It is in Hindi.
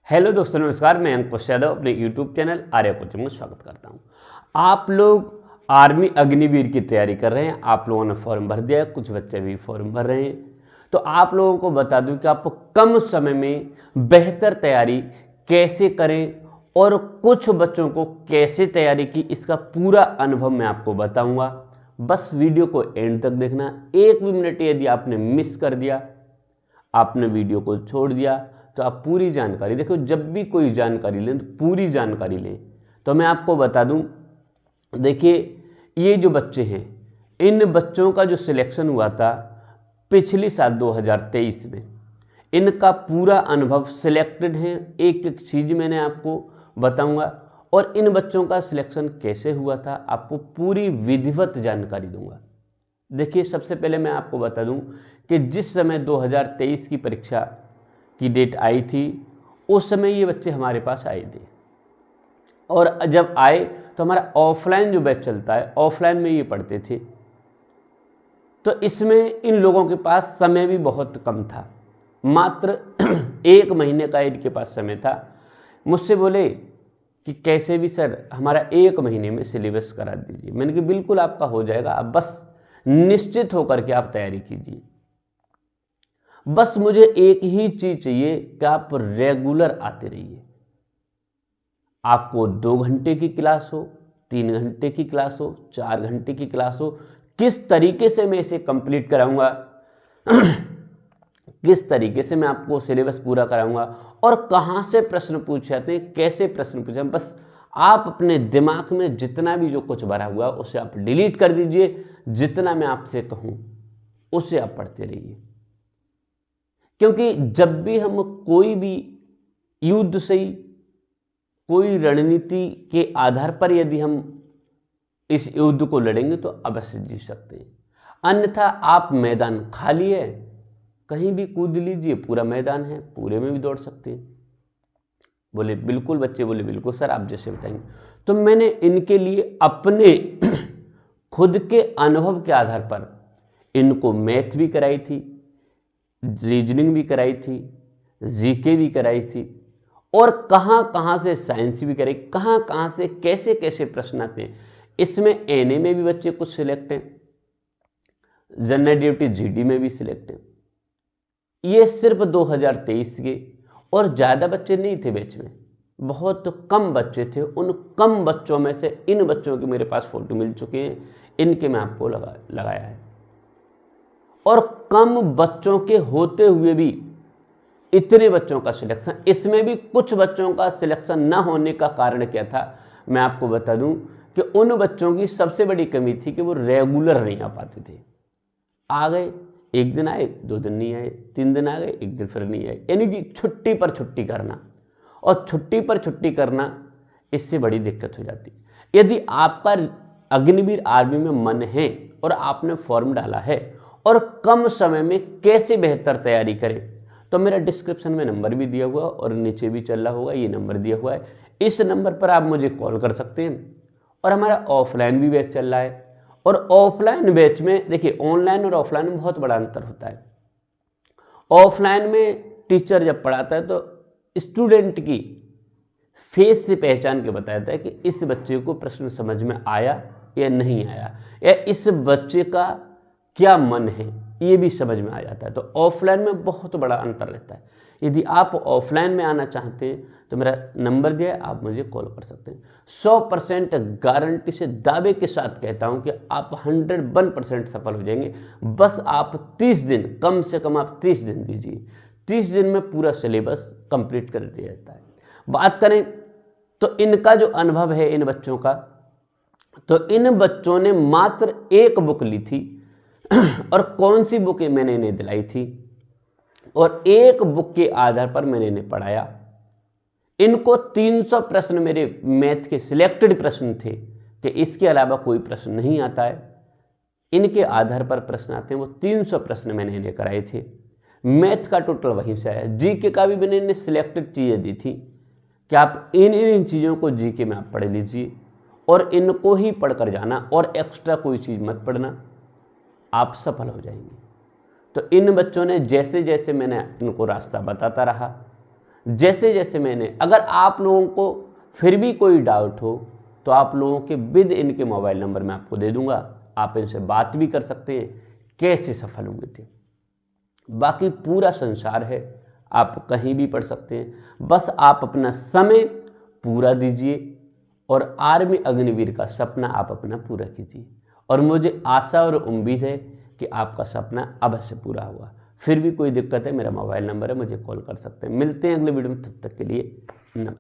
हेलो दोस्तों, नमस्कार। मैं अंकुश यादव अपने यूट्यूब चैनल आर्या कोचिंग में स्वागत करता हूं। आप लोग आर्मी अग्निवीर की तैयारी कर रहे हैं, आप लोगों ने फॉर्म भर दिया है, कुछ बच्चे भी फॉर्म भर रहे हैं। तो आप लोगों को बता दूं कि आपको कम समय में बेहतर तैयारी कैसे करें और कुछ बच्चों को कैसे तैयारी की, इसका पूरा अनुभव मैं आपको बताऊँगा। बस वीडियो को एंड तक देखना। एक भी मिनट यदि आपने मिस कर दिया, आपने वीडियो को छोड़ दिया, तो आप पूरी जानकारी देखो। जब भी कोई जानकारी लें तो पूरी जानकारी लें। तो मैं आपको बता दूं, देखिए ये जो बच्चे हैं, इन बच्चों का जो सिलेक्शन हुआ था पिछली साल 2023 में, इनका पूरा अनुभव सिलेक्टेड है। एक एक चीज़ मैंने आपको बताऊंगा और इन बच्चों का सिलेक्शन कैसे हुआ था आपको पूरी विधिवत जानकारी दूंगा। देखिए, सबसे पहले मैं आपको बता दूं कि जिस समय 2023 की परीक्षा की डेट आई थी, उस समय ये बच्चे हमारे पास आए थे। और जब आए तो हमारा ऑफलाइन जो बैच चलता है, ऑफलाइन में ये पढ़ते थे। तो इसमें इन लोगों के पास समय भी बहुत कम था, मात्र 1 महीने का इनके पास समय था। मुझसे बोले कि कैसे भी सर हमारा 1 महीने में सिलेबस करा दीजिए। मैंने कहा बिल्कुल आपका हो जाएगा, आप बस निश्चित होकर के आप तैयारी कीजिए। बस मुझे एक ही चीज चाहिए कि आप रेगुलर आते रहिए। आपको 2 घंटे की क्लास हो, 3 घंटे की क्लास हो, 4 घंटे की क्लास हो, किस तरीके से मैं इसे कंप्लीट कराऊंगा किस तरीके से मैं आपको सिलेबस पूरा कराऊंगा और कहां से प्रश्न पूछे जाते हैं, कैसे प्रश्न पूछे, बस आप अपने दिमाग में जितना भी जो कुछ भरा हुआ उसे आप डिलीट कर दीजिए। जितना मैं आपसे कहूं उसे आप पढ़ते रहिए। क्योंकि जब भी हम कोई भी युद्ध से ही, कोई रणनीति के आधार पर यदि हम इस युद्ध को लड़ेंगे तो अवश्य जीत सकते हैं। अन्यथा आप मैदान खाली है, कहीं भी कूद लीजिए, पूरा मैदान है, पूरे में भी दौड़ सकते हैं। बोले बिल्कुल, बच्चे बोले बिल्कुल सर, आप जैसे बताएंगे। तो मैंने इनके लिए अपने खुद के अनुभव के आधार पर इनको मैथ भी कराई थी, रीजनिंग भी कराई थी, जीके भी कराई थी और कहाँ कहाँ से साइंस भी कराई, कहाँ कहाँ से कैसे कैसे प्रश्न आते हैं। इसमें एनए में भी बच्चे कुछ सिलेक्ट हैं, जनरल ड्यूटी जीडी में भी सिलेक्ट हैं। ये सिर्फ 2023 के, और ज़्यादा बच्चे नहीं थे बैच में, बहुत कम बच्चे थे। उन कम बच्चों में से इन बच्चों के मेरे पास फोटो मिल चुके हैं, इनके मैं आपको लगाया है। और कम बच्चों के होते हुए भी इतने बच्चों का सिलेक्शन, इसमें भी कुछ बच्चों का सिलेक्शन न होने का कारण क्या था, मैं आपको बता दूं कि उन बच्चों की सबसे बड़ी कमी थी कि वो रेगुलर नहीं आ पाते थे। आ गए, 1 दिन आए, 2 दिन नहीं आए, 3 दिन आ गए, 1 दिन फिर नहीं आए, यानी कि छुट्टी पर छुट्टी करना। और छुट्टी पर छुट्टी करना, इससे बड़ी दिक्कत हो जाती है। यदि आपका अग्निवीर आर्मी में मन है और आपने फॉर्म डाला है और कम समय में कैसे बेहतर तैयारी करें, तो मेरा डिस्क्रिप्शन में नंबर भी दिया हुआ और नीचे भी चल रहा होगा, ये नंबर दिया हुआ है। इस नंबर पर आप मुझे कॉल कर सकते हैं। और हमारा ऑफलाइन भी बैच चल रहा है। और ऑफलाइन बैच में देखिए, ऑनलाइन और ऑफलाइन में बहुत बड़ा अंतर होता है। ऑफलाइन में टीचर जब पढ़ाता है तो स्टूडेंट की फेस से पहचान के बताता है कि इस बच्चे को प्रश्न समझ में आया या नहीं आया, या इस बच्चे का क्या मन है, ये भी समझ में आ जाता है। तो ऑफलाइन में बहुत बड़ा अंतर रहता है। यदि आप ऑफलाइन में आना चाहते हैं तो मेरा नंबर दिया है, आप मुझे कॉल कर सकते हैं। 100% गारंटी से दावे के साथ कहता हूं कि आप 101% सफल हो जाएंगे। बस आप 30 दिन, कम से कम आप 30 दिन दीजिए। 30 दिन में पूरा सिलेबस कंप्लीट कर दिया जाता है। बात करें तो इनका जो अनुभव है इन बच्चों का, तो इन बच्चों ने मात्र 1 बुक ली थी और कौन सी बुक मैंने इन्हें दिलाई थी, और 1 बुक के आधार पर मैंने इन्हें पढ़ाया। इनको 300 प्रश्न मेरे मैथ के सिलेक्टेड प्रश्न थे कि इसके अलावा कोई प्रश्न नहीं आता है, इनके आधार पर प्रश्न आते हैं। वो 300 प्रश्न मैंने इन्हें कराए थे। मैथ का टोटल वहीं से आया। जीके का भी मैंने इन्हें सिलेक्टेड चीज़ें दी थी कि आप इन चीज़ों को जीके में आप पढ़ लीजिए और इनको ही पढ़कर जाना और एक्स्ट्रा कोई चीज़ मत पढ़ना, आप सफल हो जाएंगे। तो इन बच्चों ने जैसे जैसे मैंने इनको रास्ता बताता रहा, जैसे जैसे मैंने, अगर आप लोगों को फिर भी कोई डाउट हो तो आप लोगों के विद इनके मोबाइल नंबर मैं आपको दे दूंगा, आप इनसे बात भी कर सकते हैं कैसे सफल हुए थे। बाकी पूरा संसार है, आप कहीं भी पढ़ सकते हैं, बस आप अपना समय पूरा दीजिए और आर्मी अग्निवीर का सपना आप अपना पूरा कीजिए। और मुझे आशा और उम्मीद है कि आपका सपना अवश्य पूरा होगा। फिर भी कोई दिक्कत है, मेरा मोबाइल नंबर है, मुझे कॉल कर सकते हैं। मिलते हैं अगले वीडियो में, तब तक के लिए नमस्कार।